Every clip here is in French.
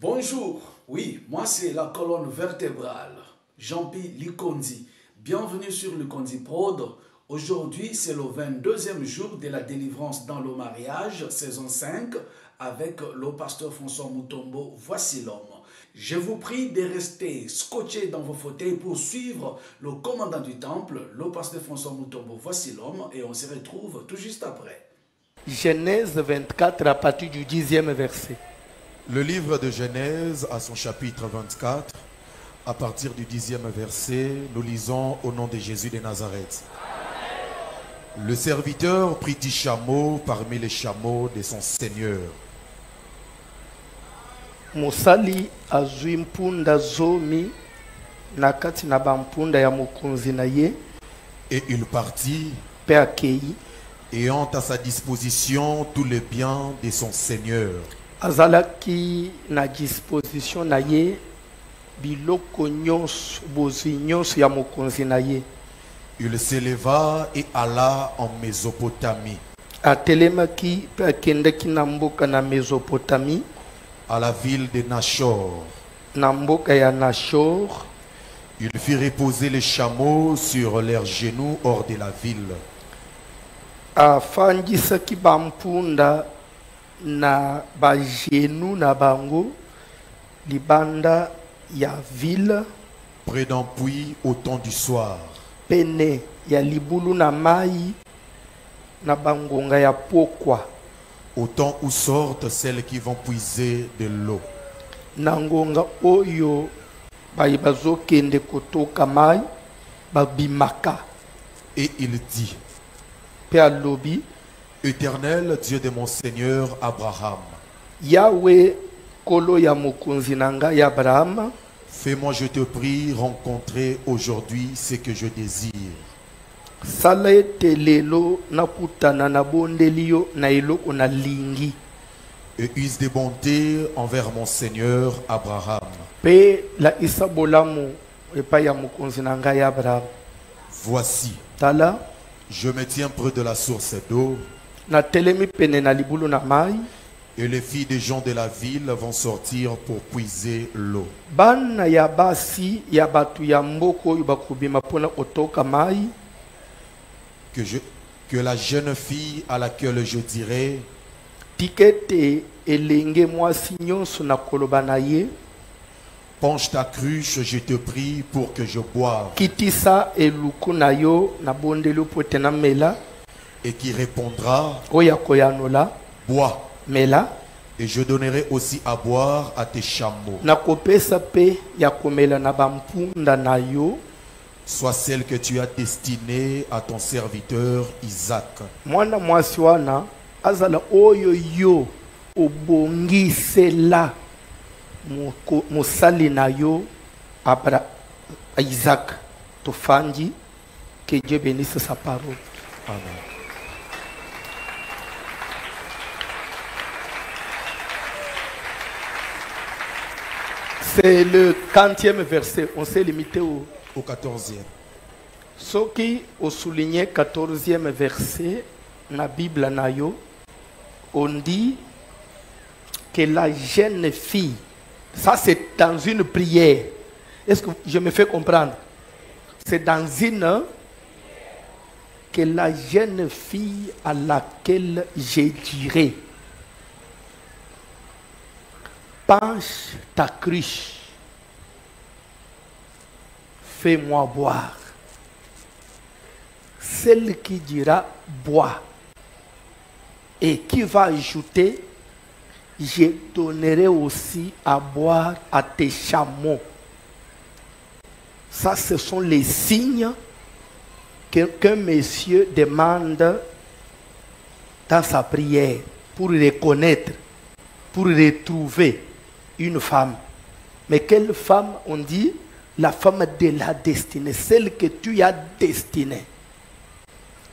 Bonjour, oui, moi c'est la colonne vertébrale, Jean-Pi Likondi. Bienvenue sur Likondi Prod. Aujourd'hui, c'est le 22e jour de la délivrance dans le mariage, saison 5, avec le pasteur François Mutombo. Voici l'homme. Je vous prie de rester scotché dans vos fauteuils pour suivre le commandant du temple, le pasteur François Mutombo. Voici l'homme et on se retrouve tout juste après. Genèse 24 à partir du 10e verset. Le livre de Genèse à son chapitre 24, à partir du 10e verset, nous lisons au nom de Jésus de Nazareth. Le serviteur prit 10 chameaux parmi les chameaux de son Seigneur. Musali azwi mpunda zomi na kati na bampunda ya mokonzi na ye. Et il partit, Pe akei ayant à sa disposition tous les biens de son Seigneur. azalaki na disposition na ye biloko nyonso bozwi nyonso ya mokonzi na ye. Il s'éleva et alla en Mésopotamie, Atelemaki pe akendaki na mboka na Mésopotamie, à la ville de Nachor. na mboka ya Nachor. Il fit reposer les chameaux sur leurs genoux hors de la ville. Afandisaki bampunda na bajenu na bango libanda ya ville, Près d'un puits au temps du soir. pene ya libulu na mai na bangonga ya pokwa, Au temps où sortent celles qui vont puiser de l'eau. na ngonga oyo bayi bazokende kotoka mai babimaka. Et il dit, Pe alobi, Éternel Dieu de mon Seigneur Abraham, Yawe kolo ya mokonzi na ngai ya Abrahama, fais-moi, je te prie, rencontrer aujourd'hui ce que je désire. sala ete lelo nakutana na bondeli yo na eloko na lingi. Et use de bonté envers mon Seigneur Abraham. Pe la isa bolamu epai ya mokonzi na ngai ya Abrahama. Voici, Tala, je me tiens près de la source d'eau, na telemi pene na libulu na mai, et les filles des gens de la ville vont sortir pour puiser l'eau. bana ya basi ya batu ya mboko oyo bakobima mpona kotoka mai. Que la jeune fille à laquelle je dirai, Tikete elenge mwasi nyonso na koloba na ye, penche ta cruche, je te prie, pour que je boive. kitisa eluku na yo na bondeli po ete na mela, Et qui répondra, oyo akoyanola bois. mela. Et je donnerai aussi à boire à tes chameaux, Na kopesa pe ya komela na bampunda na yo, soit celle que tu as destinée à ton serviteur Isaac. mwana mwasi wana azala oyo yo obongisela mosali na yo Isaac. Tofandi. Que Dieu bénisse sa parole. Amen. C'est le 40e verset. On s'est limité au... Au 14e. Ce qui au souligné 14e verset na Bible na yo, on dit que la jeune fille, ça c'est dans une prière. Est-ce que je me fais comprendre? C'est dans une que la jeune fille à laquelle je dirais, penche ta cruche, fais-moi boire. Celle qui dira bois et qui va ajouter, je donnerai aussi à boire à tes chameaux. Ça, ce sont les signes qu'un monsieur demande dans sa prière pour reconnaître, pour retrouver une femme. Mais quelle femme? On dit la femme de la destinée, celle que tu as destinée.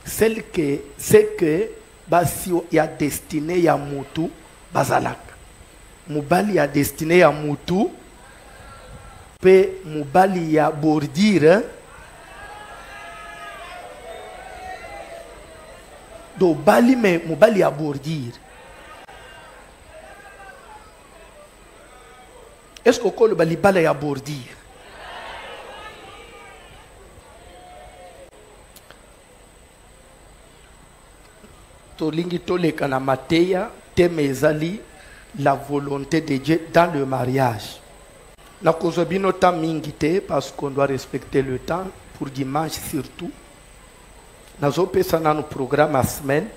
Celle que, c'est que basi ya destinée ya mutu bazalak. Mubali ya destinée ya mutu pe mubali ya bordire. Do bali me mubali ya bordire. Est-ce que le balibala ya bordir? Tolingi toleka na mateya teme ezali la volonté de Dieu dans le mariage. Na kozobino temps mingite parce qu'on doit respecter le temps pour dimanche surtout. Nazo pesa na no programme à semaine.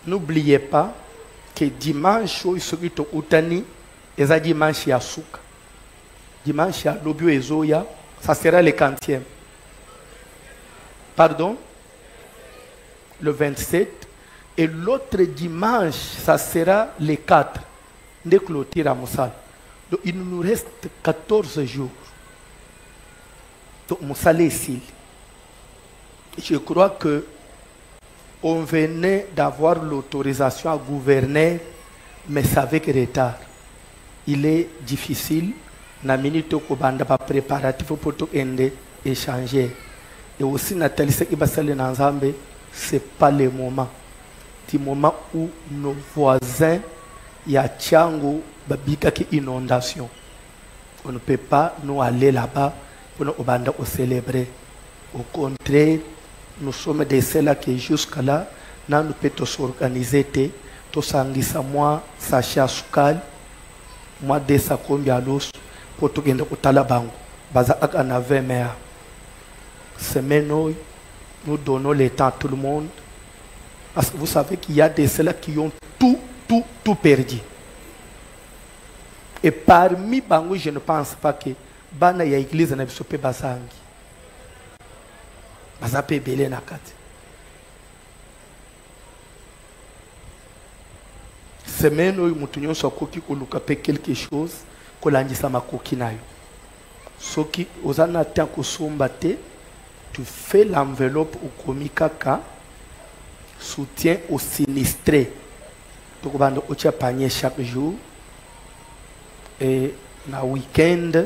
N'oubliez pas que dimanche isoki to utani eza dimanche ya suka. Dimanche ya lobio ezoya, ça sera le 40e. Pardon? Le 27. Et l'autre dimanche, ça sera le 4. De clôture à Moussal. Donc il nous reste 14 jours. Donc Moussal est ici. Je crois que on venait d'avoir l'autorisation à gouverner, mais c'est avec retard. Il est difficile. Na minute ko banda pa préparatif pour tout échanger. Et aussi Nathalie qui va saler dans Zambé, c'est pas le moment. C'est le moment où nos voisins ya Tchango babika ki inondation. On ne peut pas nous aller là-bas pour nous banda au célébrer. Au contraire, nous sommes des ceux-là qui jusqu'à là, nous pouvons s'organiser, tout s'anglisa moi, Sacha Soukal, moi de sa combien l'os, pour tout gagner au Talabango, baza ak en 20 mai. Semaine, nous donnons le temps à tout le monde, parce que vous savez qu'il y a des ceux-là qui ont tout perdu. Et parmi Bango, je ne pense pas que Bana ya église na bisope basangi. Bazape belé na kati. Semaine où mutunyo sokoki koluka pe quelque chose kolandisa makoki nayo. Soki ozana tan kosomba te, tu fais l'enveloppe au komikaka soutien aux sinistrés. Tu vas au panier chaque jour et na week-end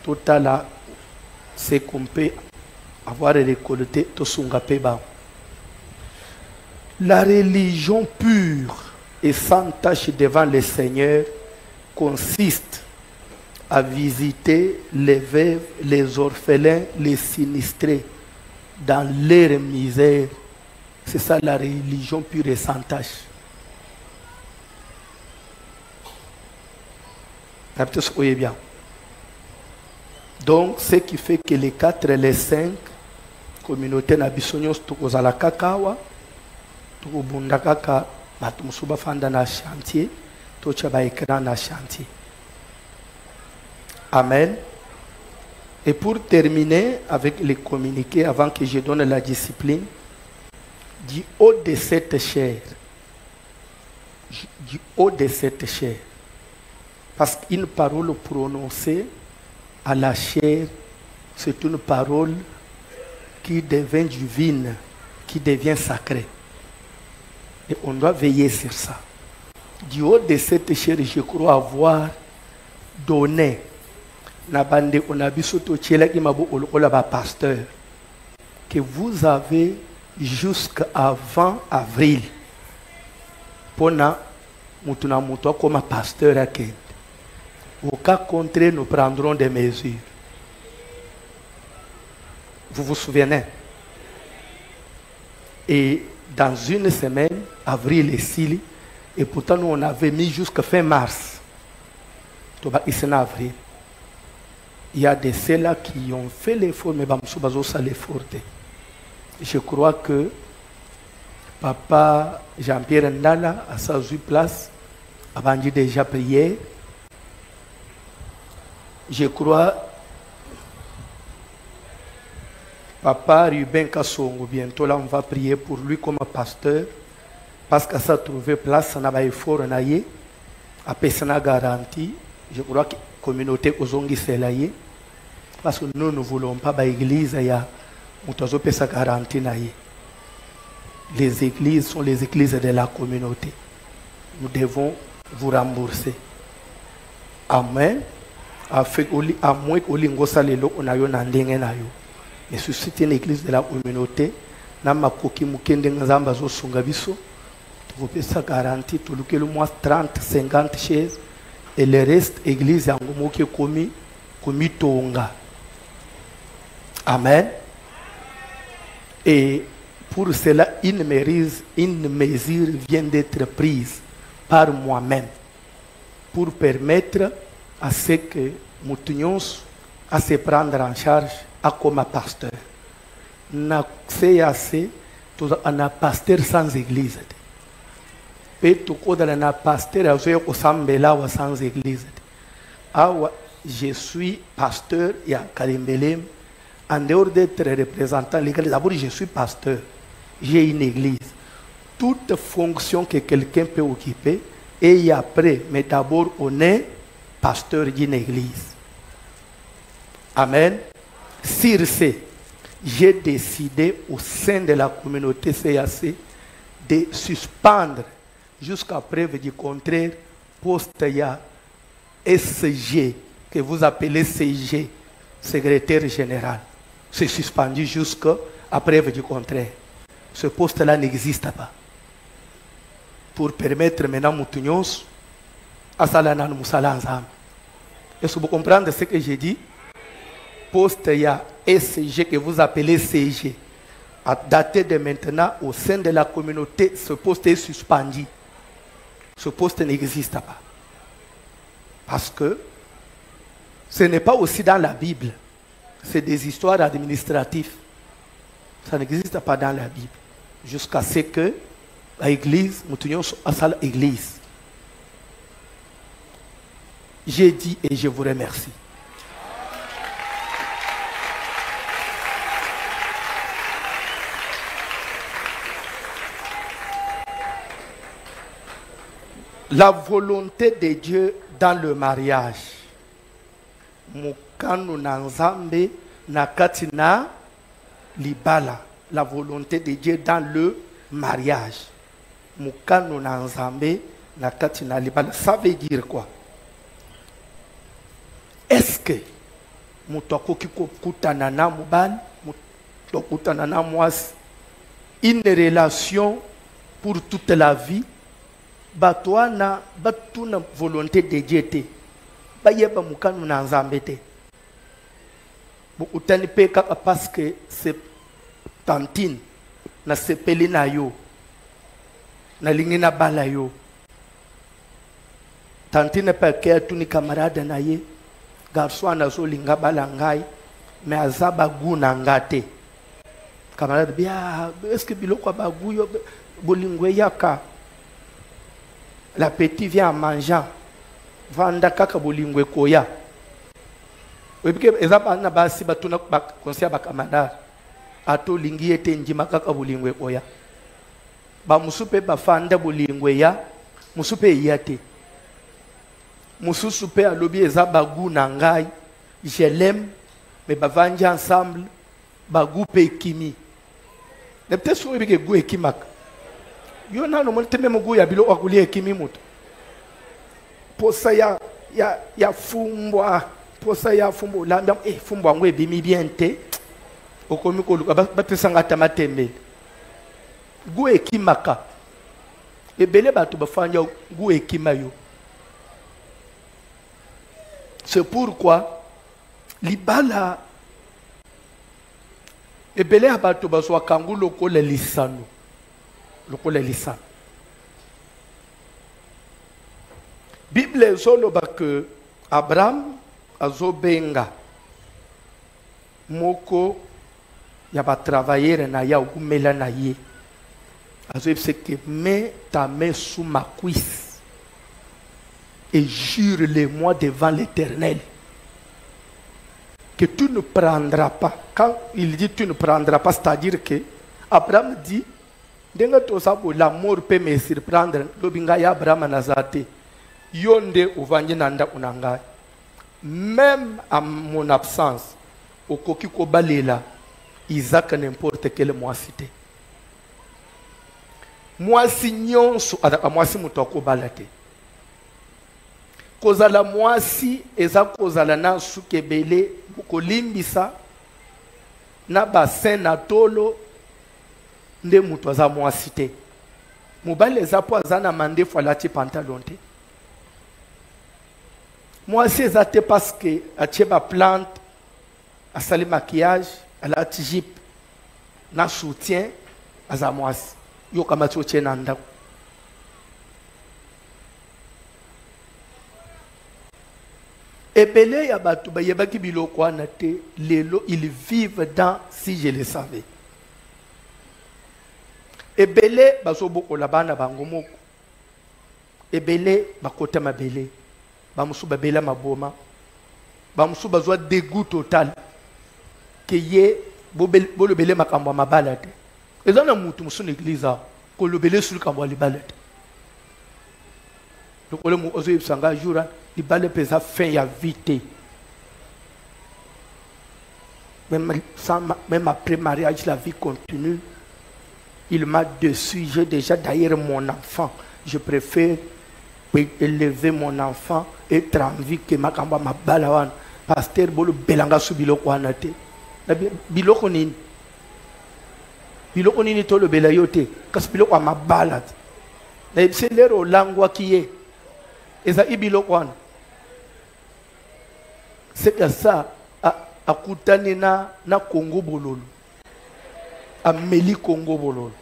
total c'est qu'on peut avoir récolté tout son gapeba. La religion pure et sans tache devant le Seigneur consiste à visiter les veuves, les orphelins, les sinistrés dans leur misère. C'est ça la religion pure et sans tache. Bien. Donc, ce qui fait que les 4 et les 5 communautés nabisonios tuko la kakawa, tuko bundakaka, matumusuba fanda na chantier, tocha ba écran na chantier. Amen. Et pour terminer avec les communiqués, avant que je donne la discipline, du haut de cette chair, du haut de cette chair, parce qu'une parole prononcée à la chair, c'est une parole qui devient divine, qui devient sacrée. Et on doit veiller sur ça. Du haut de cette chair, je crois avoir donné pasteur que vous avez jusqu'avant avril pour comme pasteur à Kent. Au cas contraire, nous prendrons des mesures. Vous vous souvenez? Et dans une semaine, avril et Sili, et pourtant nous on avait mis jusqu'à fin mars. Avril. Il y a des ceux-là qui ont fait l'effort, mais ça l'effort. Je crois que Papa Jean-Pierre Ndala a sa place, avant de déjà prier. Je crois Papa Ruben Kassongo, bientôt là on va prier pour lui comme pasteur parce que ça a trouvé place, on a un effort, on a une garantie. Je crois que la communauté Ozongi c'est là parce que nous ne voulons pas l'église, il y a une garantie. Les églises sont les églises de la communauté. Nous devons vous rembourser. Amen. À moins que l'Ingo Salelo on a eu un ndenge na yo. Mais si c'est une église de la communauté, na makoki mukende ngazamba zo sunga biso, vous pouvez ça garantie tout le mois 30, 50 chaises et le reste église yango moke komi tonga. Amen. Et pour cela, une mesure vient d'être prise par moi-même pour permettre à ce que Moutunions à se prendre en charge à comme pasteur. Na CAC, on a pasteur sans église. Et tout le monde pasteur sans église. Je suis pasteur à Kalimbelem. En dehors d'être représentant légal, d'abord je suis pasteur. J'ai une église. Toute fonction que quelqu'un peut occuper, et après, mais d'abord on est pasteur d'une église. Amen. Sur ce, j'ai décidé au sein de la communauté CAC de suspendre jusqu'à preuve du contraire poste SG, que vous appelez CG, secrétaire général. C'est suspendu jusqu'à preuve du contraire. Ce poste-là n'existe pas. Pour permettre maintenant Moutunios à Salanan Moussalanzam. Est-ce que vous comprenez ce que j'ai dit? Poste SG que vous appelez CG. À dater de maintenant, au sein de la communauté, ce poste est suspendu. Ce poste n'existe pas. Parce que ce n'est pas aussi dans la Bible. C'est des histoires administratives. Ça n'existe pas dans la Bible. Jusqu'à ce que l'église, nous à salle église. J'ai dit et je vous remercie. La volonté de Dieu dans le mariage. Mukanu nanzambe nakatina libala. La volonté de Dieu dans le mariage. Mukanu nanzambe nakatina libala. Ça veut dire quoi? Est-ce que mutoko kiko kutana na mubal, mutoko kutana na mwasi, une relation pour toute la vie? Batouana, batuna volonté de Dieu te. Bayeba mukanu na nzambe te. Utani peka parce que c'est tantine na sepeli na yo. Na lingi na bala yo. Tantine peke tuni camarade na ye. Garçon na zo linga bala ngai. Mais azaba guna ngate. Camarade bia, est-ce que biloko bagu yo bolingwe yaka? La petite vient en mangeant. Vanda kaka bolingwe koya. Webike ezaba na basi batuna konsia bakamada. Ato lingi ete njima kaka bolingwe koya. Ba musupe ba fanda bolingwe ya, musupe yate. Mususupe alobi ezaba gu na ngai. Je l'aime, mais ba vanja ensemble, ba gu pe kimi. Ne peut-être sur webike gu ekimaka. Yo na no monte meme gu ya bilo akuli ekimi mutu. Posa ya fumbwa, posa ya fumbo lamba fumbwa ngwe bimi biente. Okomi ko luka bapesanga tamatembe. Gu ekimaka. Ebele batu bafanya gu ekimayo. C'est pourquoi libala ebele abatu baswa kangu lokola lisano. Lokola lisano. Bible zoloba que Abraham azobenga moko ya ba travailler na ya okumela na ye. Azoyebise que mets ta main sous ma cuisse et jure-le-moi devant l'Éternel que tu ne prendras pas. Quand il dit tu ne prendras pas, c'est-à-dire que Abraham dit l'amour peut me surprendre. Lobinga ya Abraham nazate. Yonde uvanji nanda unanga. Même à mon absence, au koki kobalela, Isaac n'importe quel moisité. Moisi nyonso adaka moisi mutoko balate. Kozala moisi eza kozala na sukebele kolimbisa na bassin na tolo nde mutu aza moisi te. Mobali eza po aza na mandefu alati pantalon te. Moi, c'est ça parce que à ma plante, à saler maquillage, à la tijip, na soutien, à sa moisse. Yo kama soutien nanda. Et belé ya batu ba yebaki biloko wana te, lelo ils vivent dans si je le savais. Et belé baso boko la bana bango moko. Et belé bakota mabele. Bamusu babela maboma. Bamusu bazwa dégoût total. Que ye bolo belé makambo mabala te. Ezana mutu musu l'église ko lo belé sur kambo libala te. Donc le mu ozo yibsanga jura libala pesa fin ya vite. Même après mariage la vie continue. Il m'a déçu, j'ai déjà d'ailleurs mon enfant. Je préfère élever mon enfant et être en vie que ma kamba ma balawan. Pasteur bolo belanga su biloko anate. Biloko nini? Biloko nini to le belayote. Kas biloko ma balade. Na c'est l'ero langwa qui est. Eza ibiloko an. C'est que ça a kutani na Congo bololo. A Meli Congo bololo.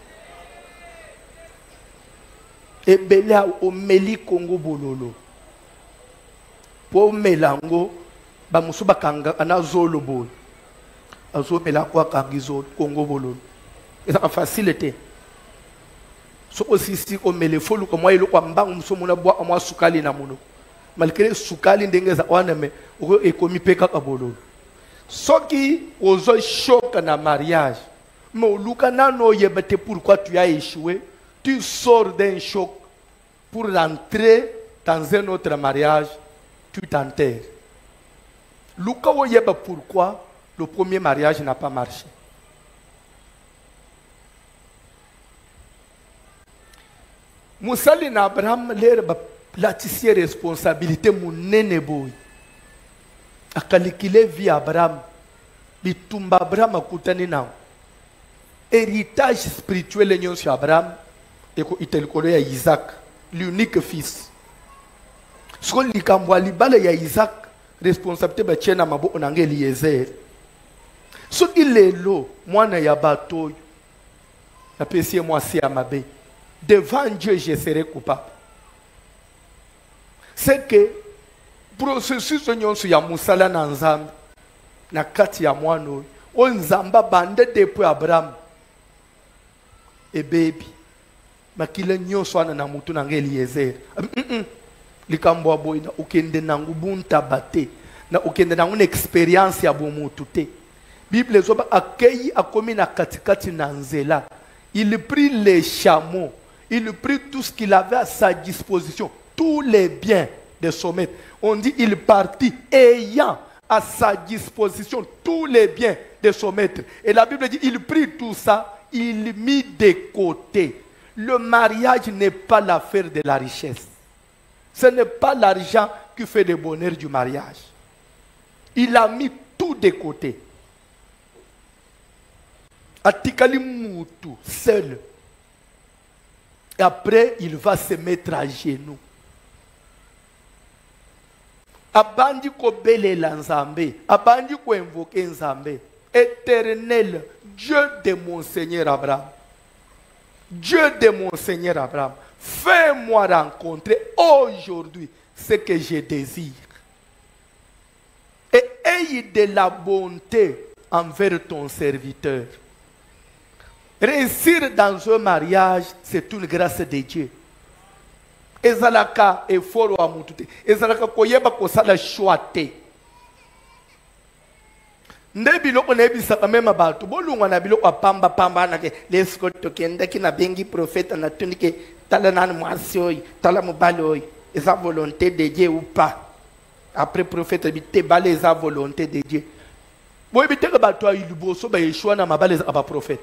Et Bela au Meli Congo bololo. Pour Melango, bamusuba kanga anazolo bol. Azo melakwa kangizo Congo bololo. Et ça a facilité. So aussi si au melefolu comme moi il ko mbangu musomuna bwa amwa sukali na muno. Malgré sukali ndengeza wana me o ekomi peka kabololo. Soki ozo choc na mariage. Mais Luka nano yebete pourquoi tu as échoué. Tu sors d'un choc pour rentrer dans un autre mariage, tu t'enterres. Luka yeba pourquoi le premier mariage n'a pas marché. Moussali na Abraham l'air platissier responsabilité mon nene boy. Akalikile vie Abraham, bitumba Abraham akutani nao. Héritage spirituel est sur Abraham et qu'il connaît Isaac, l'unique fils. Ce qu'on dit quand il y a Isaac, responsabilité de Tchena Mabo on a Eliezer. Ce qu'il est là, moi na ya bateau, la PC moi c'est Amabe. Devant Dieu je serai coupable. C'est que processus de sur ya musala na nzambe na kati ya mwano o nzamba bande depuis Abraham. Et baby, makile nyonso ana na mutu na Eliezer. Likambo boy na ukende nangu bunta bate na ukende nangu une expérience ya bomutu te. Bible zoba akei akomi na katikati na nzela. Il prit les chameaux, il prit tout ce qu'il avait à sa disposition, tous les biens de son maître. On dit il partit ayant à sa disposition tous les biens de son maître. Et la Bible dit il prit tout ça. Il mit de côté. Le mariage n'est pas l'affaire de la richesse. Ce n'est pas l'argent qui fait le bonheur du mariage. Il a mis tout de côté. Atikali Moutou, seul. Et après, il va se mettre à genoux. Abandi ko bele la Nzambe. Abandi ko invoquer Nzambe. Éternel, Dieu de mon Seigneur Abraham, Dieu de mon Seigneur Abraham, fais-moi rencontrer aujourd'hui ce que je désire. Et aie de la bonté envers ton serviteur. Réussir dans un mariage, c'est une grâce de Dieu. Ezalaka effort wa mutute. Ezalaka koyeba kosala choate. Ndebilo nebisa kamema batu bolungwa na bilo kwa pamba na ke lesko tokenda kina bengi prophète na tunike tala nan mwasioi tala mubaloi esa volonté de Dieu ou pas. Après prophète bité balé esa volonté de Dieu. Boy bité ka batu a iluboso ba yeshua na mabale aba prophète.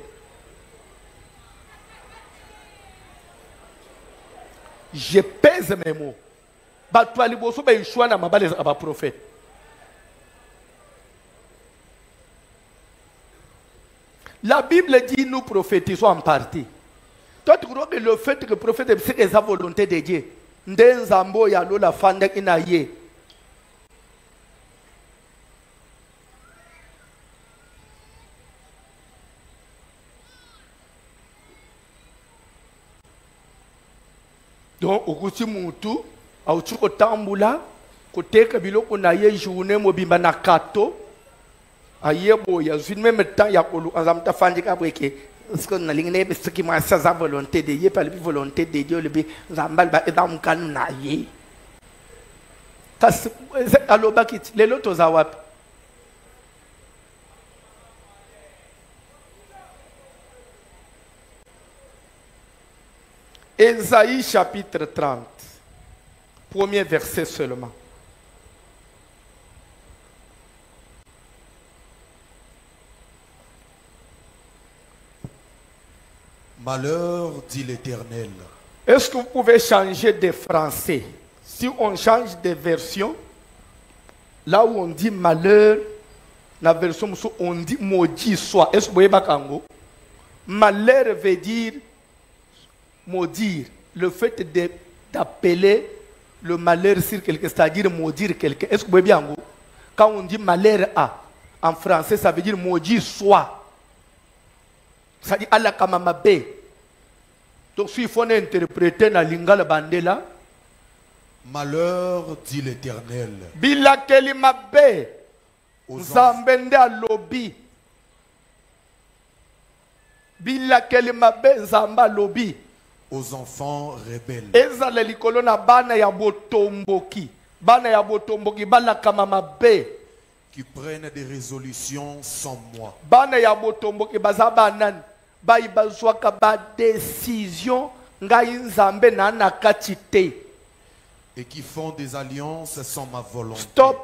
Je pèse mes mots. Batu a iluboso ba yeshua na mabale aba prophète. La Bible dit nous prophétisons en partie. Toi tu crois que le fait que le prophète c'est sa volonté de Dieu. Ndenzambo ya lola fanda inaye. Donc, okuti mutu, auti kotambula, koteka biloko na ye journée mobimba na kato, ayebo ya zune même temps ya kolu, azamta fandika breke, parce que na lingine ce qui m'a sa volonté de Dieu, pas la volonté de Dieu, le bi zambal ba edam kanu na ye. Kas aloba kiti, lelo toza wapi? Ésaïe chapitre 30, premier verset seulement. Malheur, dit l'Éternel. Est-ce que vous pouvez changer de français? Si on change de version, là où on dit malheur, la version où on dit maudit soit. Est-ce que vous voyez Bakango? Malheur veut dire maudire. Le fait d'appeler le malheur sur quelqu'un, c'est-à-dire maudire quelqu'un. Est-ce que vous voyez bien? Quand on dit malheur a, en français, ça veut dire maudit soit. Ça dit Allah Kamamabe. Donc, s'il faut interpréter dans Lingala Bandela, Malheur, dit l'Éternel. Bila Kelimabe. Zambende a lobby. Bila Kelimabe Zamba lobby. Aux enfants rebelles. Ezale likolo na bana ya botomboki. Bana ya botomboki bala Kamamabe. Qui prennent des résolutions sans moi. Bana ya botomboki bazabanan. Baibazwaka ba décision ngai nzambe na nakatite. Et qui font des alliances sans ma volonté. Stop.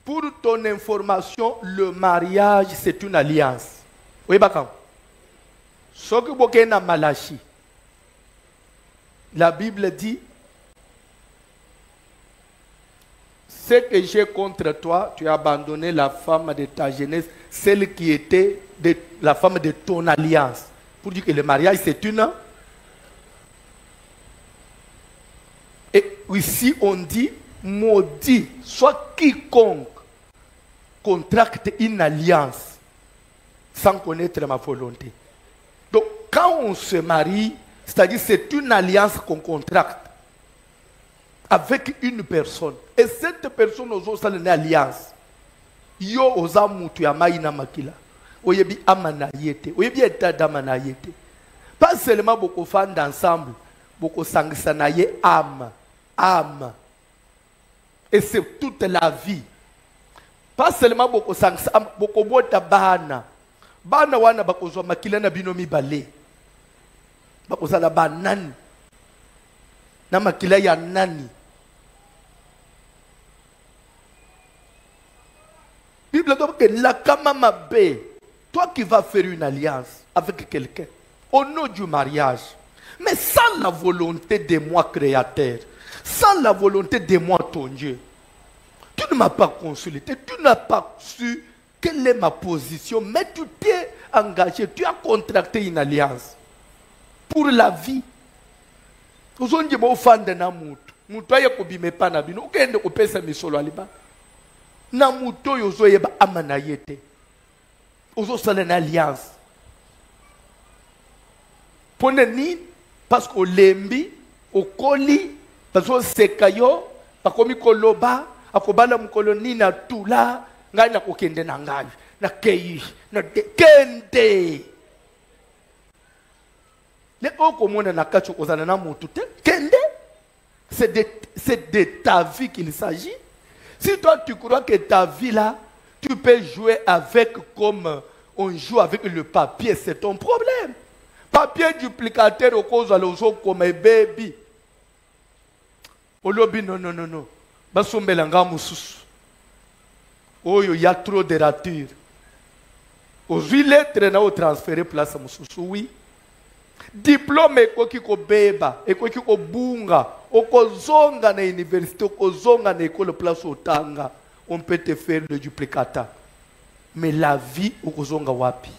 Pour ton information, le mariage c'est une alliance. Oui, bakam. Soki boke na Malachi. La Bible dit, ce que j'ai contre toi, tu as abandonné la femme de ta jeunesse, celle qui était la femme de ton alliance. Pour dire que le mariage, c'est une. Et ici, on dit, maudit, soit quiconque contracte une alliance sans connaître ma volonté. Donc, quand on se marie, c'est-à-dire c'est une alliance qu'on contracte avec une personne. Et cette personne ose une alliance. Yo oza mutu ya maina makila. Oyebi amana yete. Oyebi etada amana yete. Pas seulement beaucoup fan d'ensemble, beaucoup sangisa na ye âme. Âme. Et c'est toute la vie. Pas seulement beaucoup sangisa, beaucoup bota bana. Bana wana bakozwa makila na binomi bale. Bakozala banani. Na makila ya nani. Bible dit que la Kamamabe, toi qui vas faire une alliance avec quelqu'un, au nom du mariage, mais sans la volonté de moi créateur, sans la volonté de moi ton Dieu, tu ne m'as pas consulté, tu n'as pas su quelle est ma position, mais tu t'es engagé, tu as contracté une alliance pour la vie. Aujourd'hui, je suis fan de Namout. Moutou aye kobime pa na bino, ukende kopesa misolo aliba. Na muto yozo yeba amana yete. Ozo sala une alliance. Pone ni parce qu'au lembi, au koli, parce que sekayo, pakomi koloba, akobala mkoloni na tula, ngai na kokende na ngai, na kei, na kende. Le okomona na kacho kozana na mutu te, kende. C'est de ta vie qu'il s'agit. Si toi tu crois que ta vie là, tu peux jouer avec comme on joue avec le papier, c'est ton problème. Papier duplicateur au cause de l'ozo comme un baby. Olobi non. Basombelanga mususu. Oh, il y a trop de ratures. Aux 8 lettres, na au transférer place mususu, oui. Diplôme ekoki ko beba, ekoki ko bunga, okozonga na université, okozonga na école place otanga, on peut te faire le duplicata. Mais la vie okozonga wapi?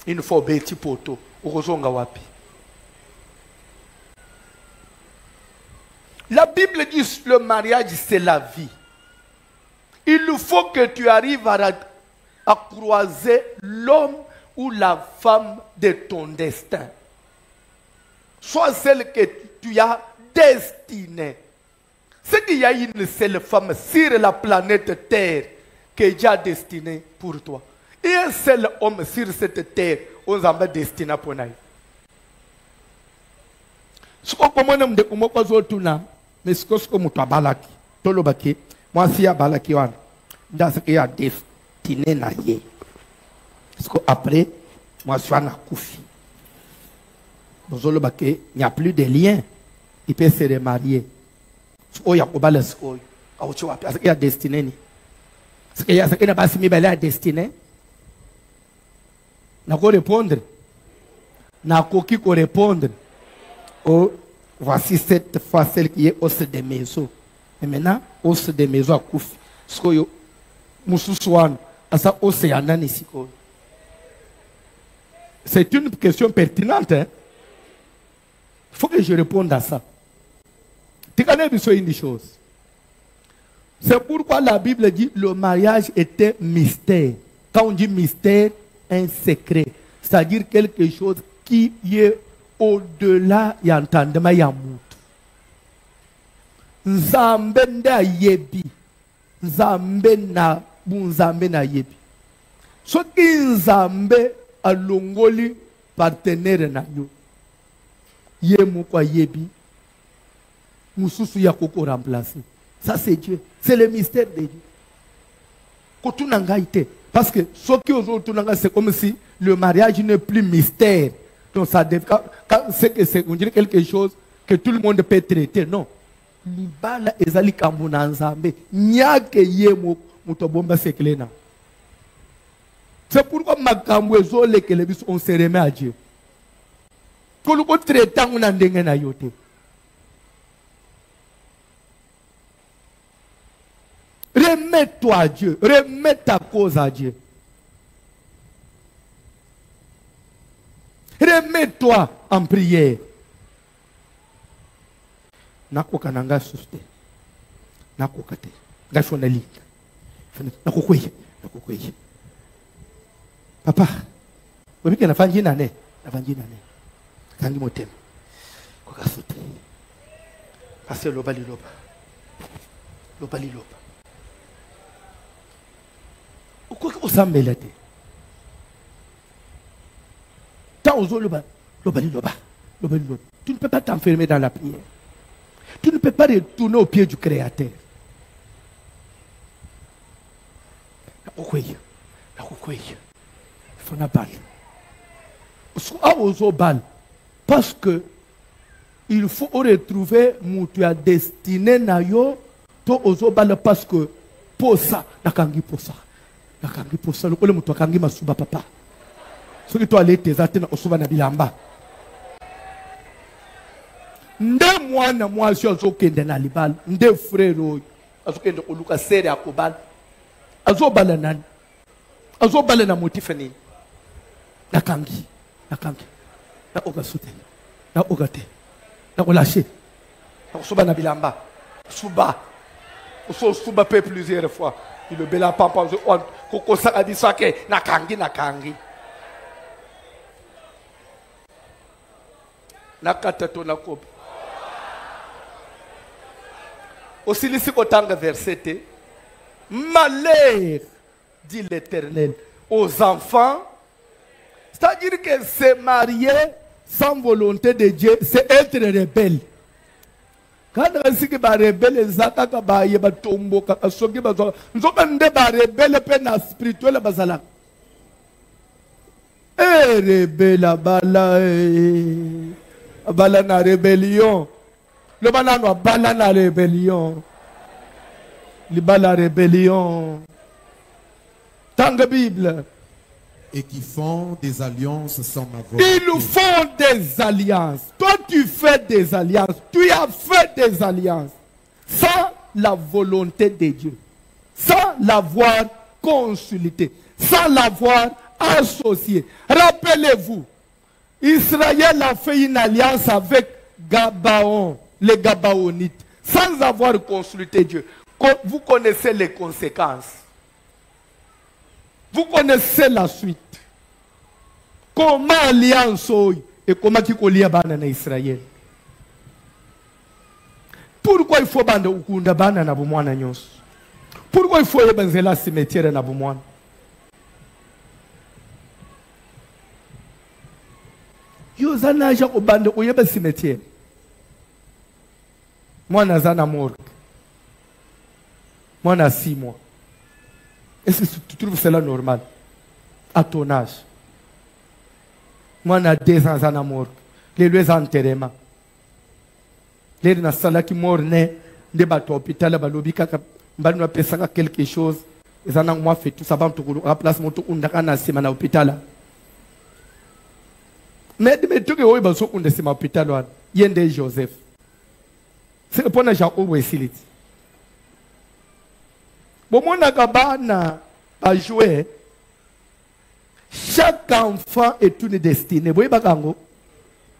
Il faut beti poto, okozonga wapi? La Bible dit le mariage c'est la vie. Il faut que tu arrives à croiser l'homme ou la femme de ton destin. Soit celle que tu as destiné. C'est qu'il y a une seule femme sur la planète Terre qui est déjà destinée pour toi. Et un seul homme sur cette terre, on a destiné pour nous. Ce que mais ce que je balaki, tolobaki, moi si ya balaki wan, dans ce qu'il y a destiné na ye. Parce que après, moi je suis en koufi. Il n'y a plus de lien. Il peut se remarier. Il y a il y a destiné. Il y a destiné. Je vais répondre. Je vais répondre. Oh, voici cette fois celle qui est os de maison. Et maintenant, os de maison à koufi. Ce que c'est une question pertinente. Hein? Il faut que je réponde à ça. Tu connais une chose. C'est pourquoi la Bible dit le mariage était mystère. Quand on dit mystère, un secret. C'est-à-dire quelque chose qui est au-delà y entendement ya mutu. Nzambe nda yebi. Nzambe na bunzambe na yebi. So ki nzambe alongoli partenaire na yo. Yemu kwa yebi. Mususu ya koko remplacer. Ça c'est Dieu. C'est le mystère de Dieu. Parce que ce qui aujourd'hui c'est comme si le mariage n'est plus mystère. Donc ça c'est que c'est on dirait quelque chose que tout le monde peut traiter. Non. Libala ezali kambuna nzambe. Nyake yemo mutobomba seklena. C'est pourquoi makambo ezole que les on se remet à Dieu. Ko lu ko traiter nguna ndenge na yote. Remets-toi à Dieu. Remets ta cause à Dieu. Remets-toi en prière. Nakoka nanga suste. Nakokate. Gashonali. Nakokweye. Nakokweye. Papa. Wewe kana fanji nane. Nafanji nane. Kangi motem. Koka sute. Ase loba liloba. Loba liloba. Tu ne peux pas t'enfermer dans la prière. Tu ne peux pas retourner au pied du Créateur. Parce que il faut retrouver tu as destiné nayo to ozobal parce que pour ça nakangi pour ça. Nakangi pour ça, le mutu akangi masuba papa. Ce que tu as l'été, zatena osuba na bilamba. Nde mwana mwasi azokende na libala, nde frère oyo azokende oluka sere akobala. Azobala nani? Azobala na motif nini? Nakangi, nakangi. Na okasute. Na okate. Na olaché. Na osuba na bilamba. Suba. Osuba peut plusieurs fois. Il le bela papa koko saka di sake nakangi nakangi nakata to nakopa osilisi kotanga verset malheur dit l'Éternel aux enfants, c'est-à-dire que se marier sans volonté de Dieu c'est être rebelle. Quand on dit que les rebelles sont les tombés, ils sont les rebelles spirituels. Eh, rebelle, bala na rébellion. Le banano bala na rébellion. Le bala rébellion. Dans la Bible. Et qui font des alliances sans ma volonté. Ils nous font des alliances. Toi, tu fais des alliances. Tu as fait des alliances. Sans la volonté de Dieu. Sans l'avoir consulté. Sans l'avoir associé. Rappelez-vous. Israël a fait une alliance avec Gabaon. Les Gabaonites. Sans avoir consulté Dieu. Vous connaissez les conséquences. Vous connaissez la suite. Comment alliance et comment tu collies à Israël. Pourquoi il faut bande ukunda bana na bumwana nyos? Pourquoi il faut yebenzela cimetière na bumwana? Yo zana ja ko bande uyebe cimetière. Mwana zana morgue. Mwana 6 mois. Est-ce que tu trouves cela normal? À ton âge. Mwana 2 ans zana morgue. Les deux enterrements. Les na sala qui mort ne de bato hôpital balobi kaka mbanu pesaka quelque chose ezana moi fait tout ça ba to ko place moto undaka na sima na hôpital. Mais tout que oui baso unda sima hôpital wan yende Joseph. C'est le point de Jean Ouessilit. Bon mon agabana a joué. Chaque enfant est une destinée. Vous voyez bakango?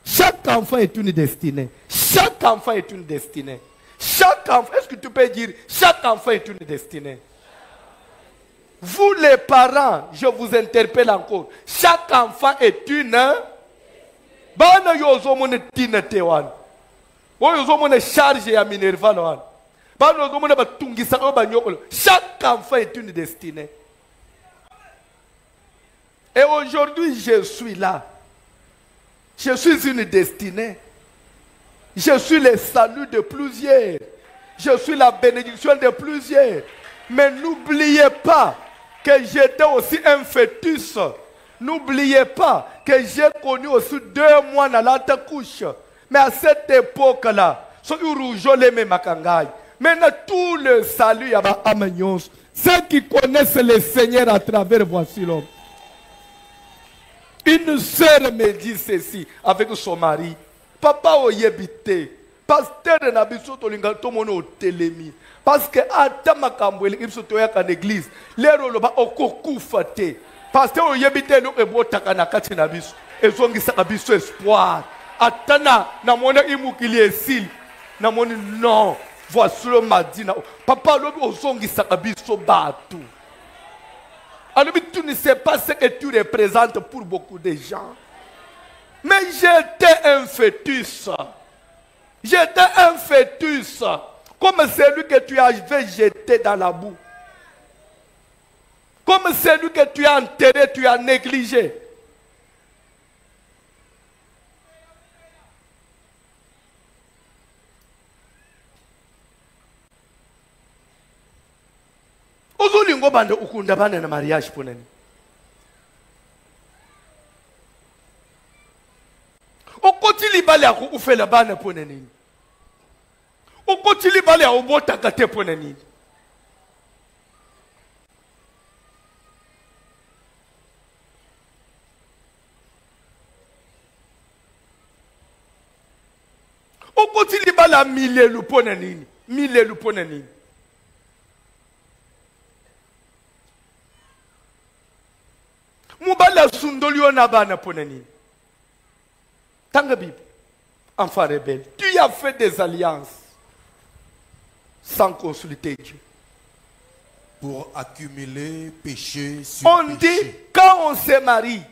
Chaque enfant est une destinée. Chaque enfant est une destinée. Chaque enfant, est-ce que tu peux dire, chaque enfant est une destinée? Vous les parents, je vous interpelle encore. Chaque enfant est une... Bana yozo mone tina tewan. Yozo mone charge ya minerval wan. Bana yozo mone batungisa ko banyokolo. Chaque enfant est une destinée. Et aujourd'hui, je suis là. Je suis une destinée. Je suis le salut de plusieurs. Je suis la bénédiction de plusieurs. Mais n'oubliez pas que j'étais aussi un fœtus. N'oubliez pas que j'ai connu aussi 2 mois dans la couche. Mais à cette époque-là, maintenant tout le salut, ceux qui connaissent le Seigneur à travers voici l'homme. Une sœur me dit ceci avec son mari. Papa oyebite. Pasteur na biso tolinga to mono telemi. Parce que ata makambo ele biso to yaka na église. Lero loba okokufa te. Pasteur oyebite no ebotaka na kati na biso. Ezongisa ka biso espoir. Atana na mona imukili esili. Na moni non. Voici le madina. Papa lobi ozongisa ka biso batu. Alors, tu ne sais pas ce que tu représentes pour beaucoup de gens. Mais j'étais un fœtus. J'étais un fœtus. Comme celui que tu avais jeté dans la boue. Comme celui que tu as enterré, tu as négligé. Ozolingo bande ukunda bande na mariage poneni. Okotili bale ya ufela bana poneni. Okotili bale ya obota kate poneni. Okotili bale ya milelu poneni. Milelu poneni. Mubala sundolio na bana poneni. Tanga Bible, enfant rebelle, tu as fait des alliances sans consulter Dieu. Pour accumuler péché sur On péché. dit, quand on se marie,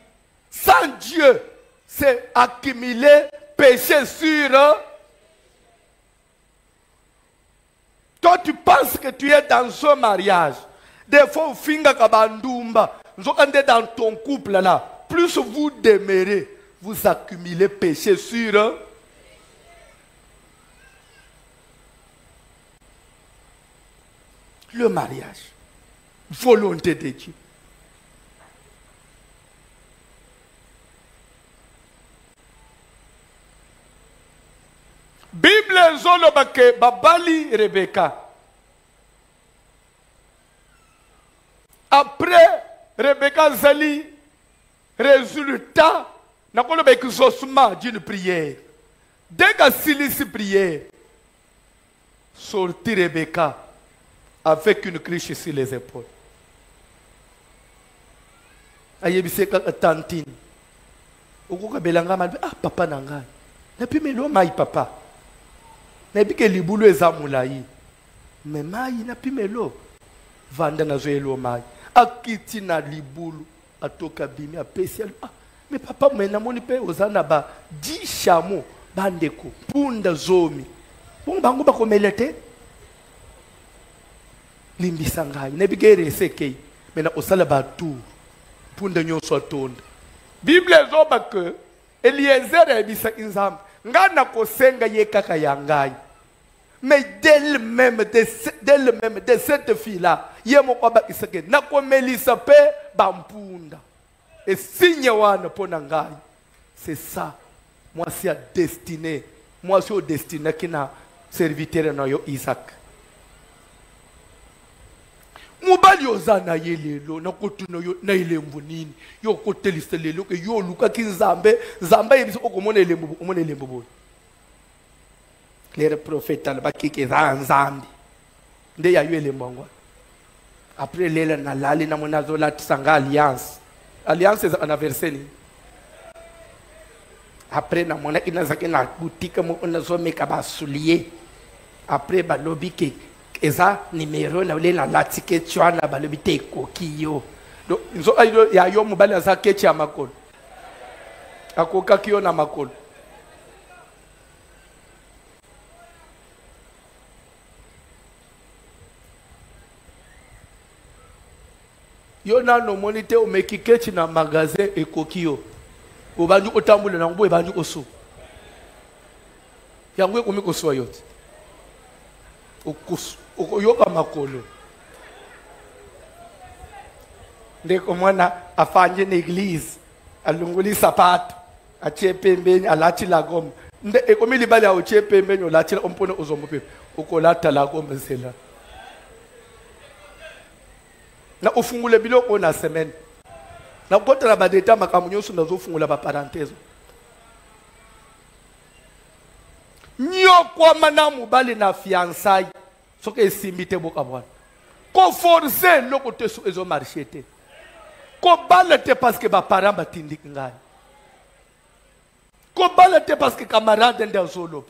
sans Dieu, c'est accumuler péché sur... Toi, tu penses que tu es dans ce mariage. Des fois, finga kabandumba. Dans ton couple là, plus vous demeurez, vous accumulez péché sur le mariage. Volonté de Dieu. Bible zolo bake babali Rebecca. Après Rebecca Zali, résultat, n'a pas le exaucement d'une prière. Dès qu'elle s'illusse prière, sortit Rebecca avec une cruche sur les épaules. Ayebise kaka tantine. Okoka belanga mal ah papa nanga. Na pi melo mai papa. Na bi ke libulu ezamulayi. Mais mai na pi melo. Vanda na zo elo mai. Akiti na libulu atoka bimi apesial ah mais papa mena moni pe ozana ba 10 chameaux bandeko punda zomi Pour bango ba komelete. Limbisa ngayo. Nebigere seke. Mena osala ba tour. Pour de nyonso tonda. Bible zoba que Eliezer ebisa inzambe. Ngana kosenga ye kaka yangai. Mais d'elle-même de cette fille-là, yemokwaba isake na komelisa pe bampunda. Et signe wana pona ngai. C'est ça. Moi c'est destiné. Moi c'est au destiné qui na serviteur na yo Isaac. Mobali ozana yelelo na kotuno yo na ilembu nini. Yo kotelisa lelo ke yo luka kinzambe, zamba yebiso okomona ilembu, omona ilembu boy. Les prophètes albaki za nzambi nde ya yele mbongwa après lela na lali na monazo la tsanga alliance c'est un anniversaire après na mona ina zake na boutique mo on zo meka ba soulier après ba lobby ke eza numéro na lela la ticket chwana ba lobby te kokiyo donc nzo ya yo mobali za kechi ya makolo akoka kiyo na makolo. Yo na no monite o mekikechi na magasin ekokio obanju otambule na ngbo ebanju oso yangwe komiko so yote okusu okoyoka makolo ndeko mwana afanye na église alunguli sapato achie pembeni alati la gom nde ekomili bali a ochie pembeni olati la ompone ozomope okolata la gom zela na ofungule biloko na semaine na kotala ba deta makamunyo so nazo fungula ba parenthèse nyo kwa mana mobali na fiançailles soki esimbi te boka bwana ko forcer loko te so ezo marché te ko bala te parce que ba parents batindi ngai ko bala te parce que camarade nde azolo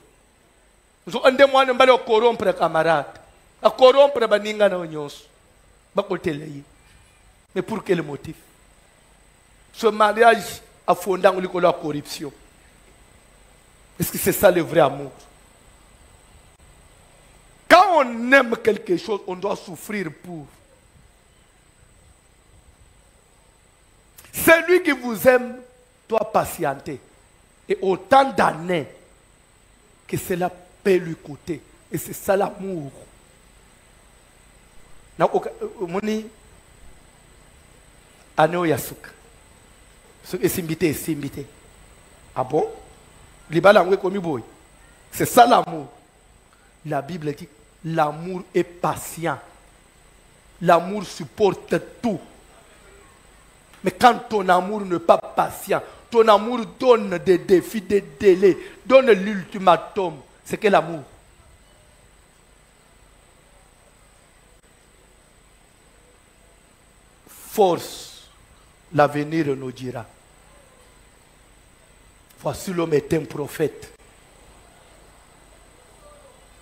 so ande mwana mbale o corrompre camarade a corrompre baninga na nyonso bakotele. Mais pour quel motif? Ce mariage a fondé en la corruption. Est-ce que c'est ça le vrai amour? Quand on aime quelque chose, on doit souffrir pour. Celui qui vous aime doit patienter. Et autant d'années que cela peut lui coûter. Et c'est ça l'amour. Moni ano yasuka so esimbité. Ah bon? Libala ngwe komi boy. C'est ça l'amour. La Bible dit l'amour est patient. L'amour supporte tout. Mais quand ton amour n'est pas patient, ton amour donne des défis, des délais, donne l'ultimatum, c'est que l'amour. Force, l'avenir nous dira. Voici l'homme est un prophète.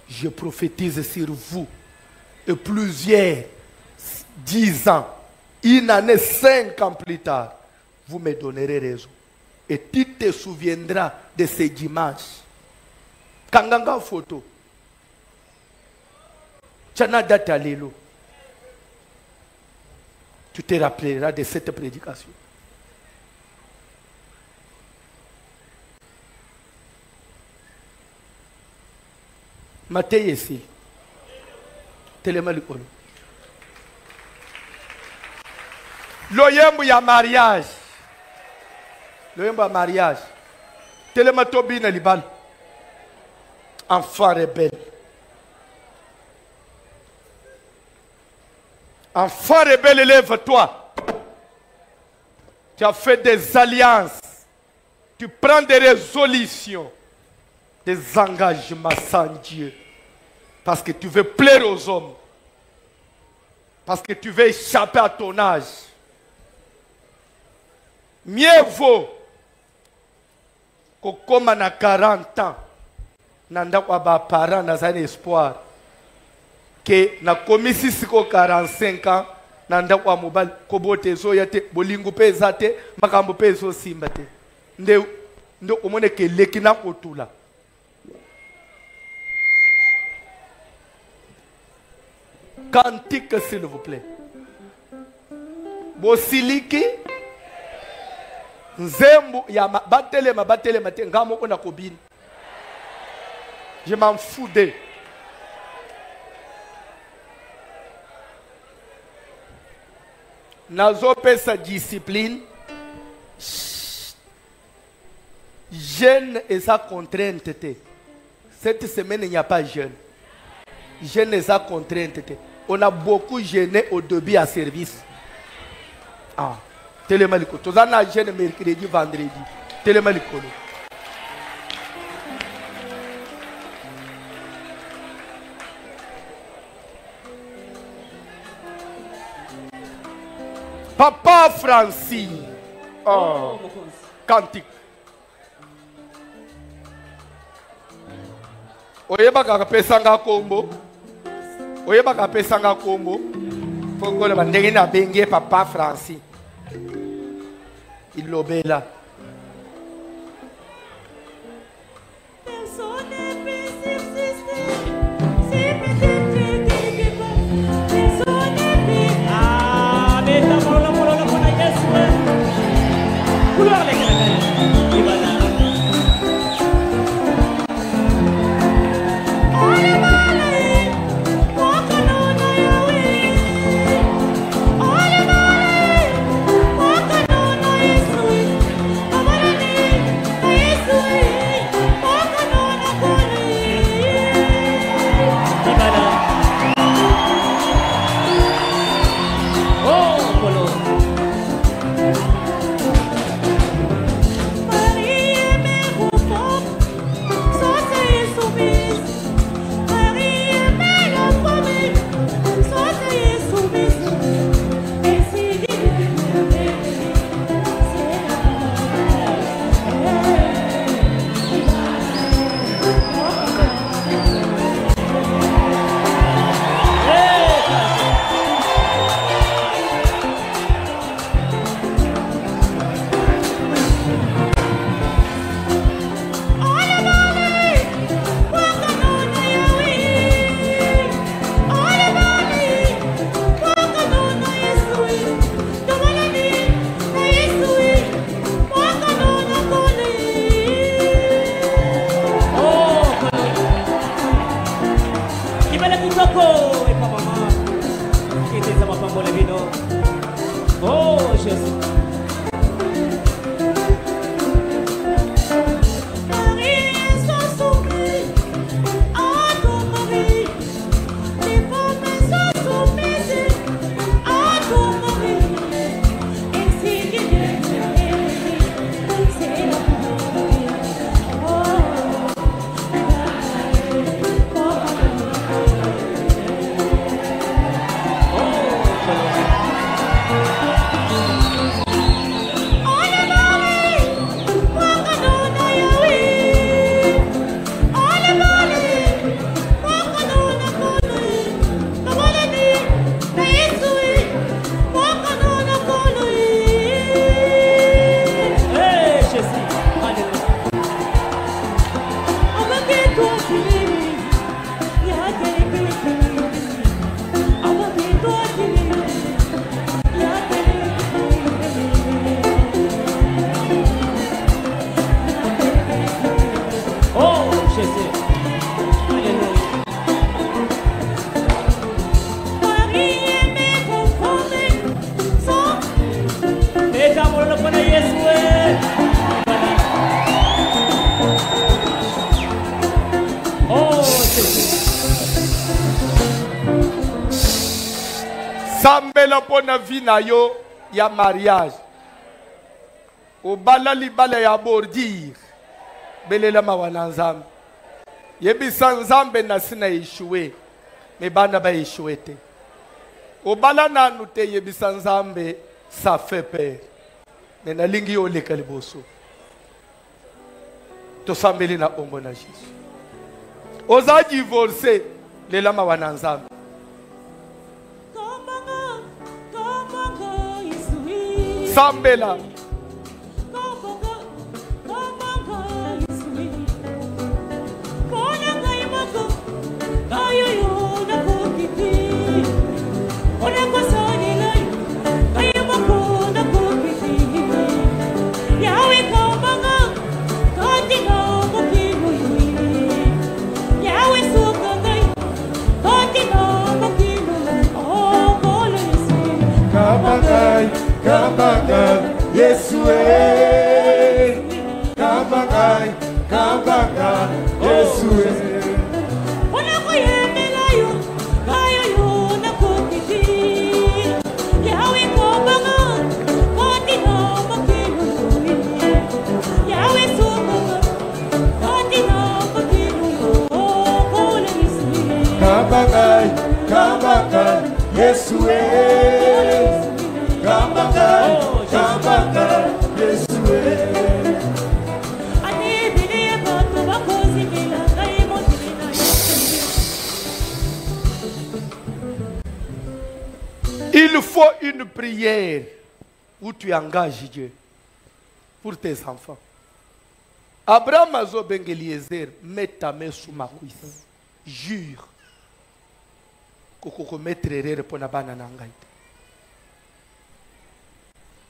Je prophétise sur vous. Et plusieurs, 10 ans, une année, 5 ans plus tard, vous me donnerez raison. Et tu te souviendras de ces dimanches. Kanganga photo. Tchana date à l'élo. Tu te rappelleras de cette prédication. Matthieu ici. Télémalikolo. Loyembu ya mariage. Loyembu ya mariage. Télématobi na libal. Enfant rebelle. Enfant rebelle, élève-toi. Tu as fait des alliances. Tu prends des résolutions. Des engagements sans Dieu. Parce que tu veux plaire aux hommes. Parce que tu veux échapper à ton âge. Mieux vaut que comme on a 40 ans, nanda kwa ba parents na un espoir que na komisi siko 45 ans nanda kwa mobile kobote zo yate bolingo peza te makambo pezo simba te ndo omone ke lekina kotula Cantique, s'il vous plaît. Bosiliki. Nzembo ya batelema te ngamo ona kobine. Je m'en fous d'eux. Nazope sa discipline. Jeûne et sa contrainte. Cette semaine, il n'y a pas jeûne. Jeûne et sa contrainte. On a beaucoup jeûné au début à service. Ah, télémaliko. Tous en a jeûne mercredi, vendredi. Télémaliko. Papa Francis. Oh, cantique. Oyeba pesanga kombo. Oyeba pesanga kombo. Fongo le bandenge na benge Papa Francis. Il l'obéla. Sambela pona vina yo ya mariage. Obala libala ya bordir. Belela mawana nzambe. Yebisa nzambe na sina ishuwe. Mebana ba ishuete. Obala nanu te yebisa nzambe ça fait peur. Nena lingi yo leka liboso. To sambeli na ombo na Jésus. Oza divorcer lela mawana nzambe. Sambela. Yesue, Kambangai, Kambanga, Yesue. Kambangai, Kambanga, Yesue. Kambangai, Kambanga, Yesue. Il faut une prière où tu engages Dieu pour tes enfants. Abraham Azo Bengeliezer, mets ta main sous ma cuisse. Jure. Koko mettre pour na bana nangai.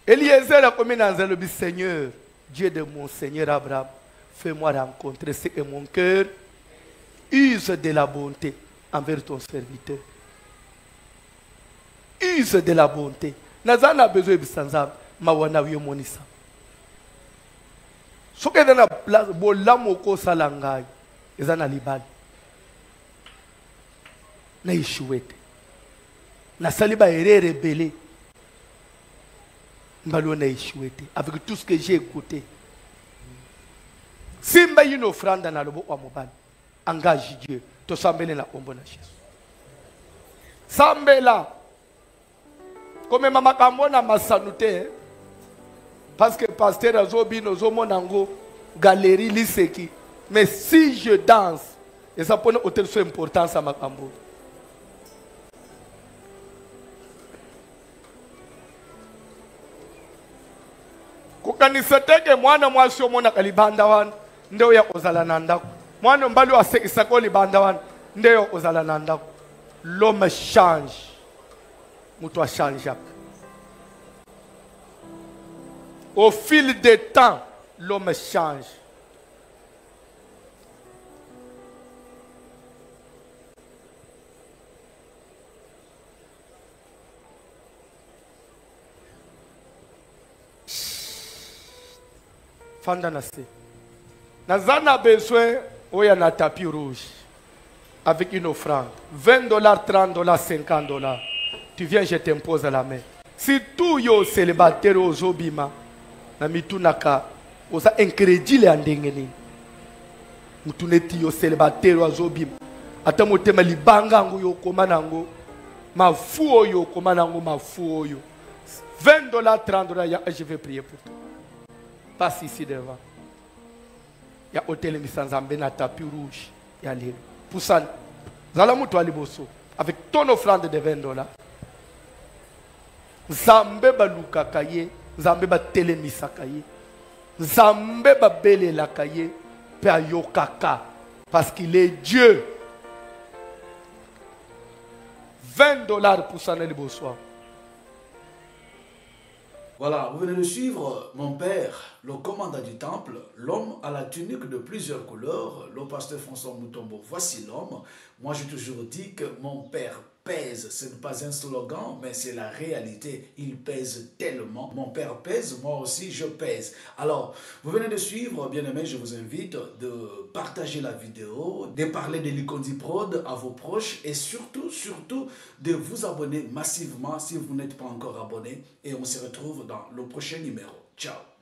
Eliezer a commis dans le Seigneur, Dieu de mon Seigneur Abraham, fais-moi rencontrer ce que mon cœur use de la bonté envers ton serviteur. Use de la bonté. Nazana besoin de sanzam, mawana wiyo monisa. Soke dana place bolamo ko salangai, ezana libali. Na ishuete. Na saliba erere belé. Mbalo na ishuete. Avec tout ce que j'ai écouté. Simba une offrande na lobo wa mobali. Engage Dieu. To sambele na kombo na Jésus. Sambela. Comme maman Kamona m'a saluté. Parce que pasteur Azobino Zomonango galerie liseki. Mais si je danse, et ça peut être une importance à ma cambo. Kukanisateke mwana mwasi omona kalibanda wan ndio ya kozala na ndako. Mwana mbali wa sekisako libanda wan ndio kozala na ndako. L'homme change. Moutoua change. Au fil des temps, l'homme change. Fandanase. Nazana besoin oya na tapis rouge avec une offrande. $20, $30, $50. Tu viens, je t'impose la main. Si tout yo célibataire aux obima, na mitunaka, osa incrédule andengeni. Mutuneti yo célibataire aux obima. Ata motema libanga ngo yo komanango, mafu yo komanango mafu yo. $20, $30, je vais prier pour toi. Passe ici devant. Il y a hôtel Missanzambe na tapis rouge. Il y a l'île. Poussan, Zalamuto Aliboso, avec ton offrande de $20. Zambe baluka kaye, zambe ba telemisa kaye, zambe ba bele la kaye, pe ayokaka, parce qu'il est Dieu. $20 pour s'en aller bonsoir. Voilà, vous venez de suivre mon père, le commandant du temple, l'homme à la tunique de plusieurs couleurs, le pasteur François Moutombo. Voici l'homme. Moi, j'ai toujours dit que mon père pèse. Ce n'est pas un slogan, mais c'est la réalité. Il pèse tellement. Mon père pèse, moi aussi, je pèse. Alors, vous venez de suivre, bien aimé, je vous invite de partager la vidéo, de parler de Likondi Prod à vos proches et surtout, de vous abonner massivement si vous n'êtes pas encore abonné. Et on se retrouve dans le prochain numéro. Ciao.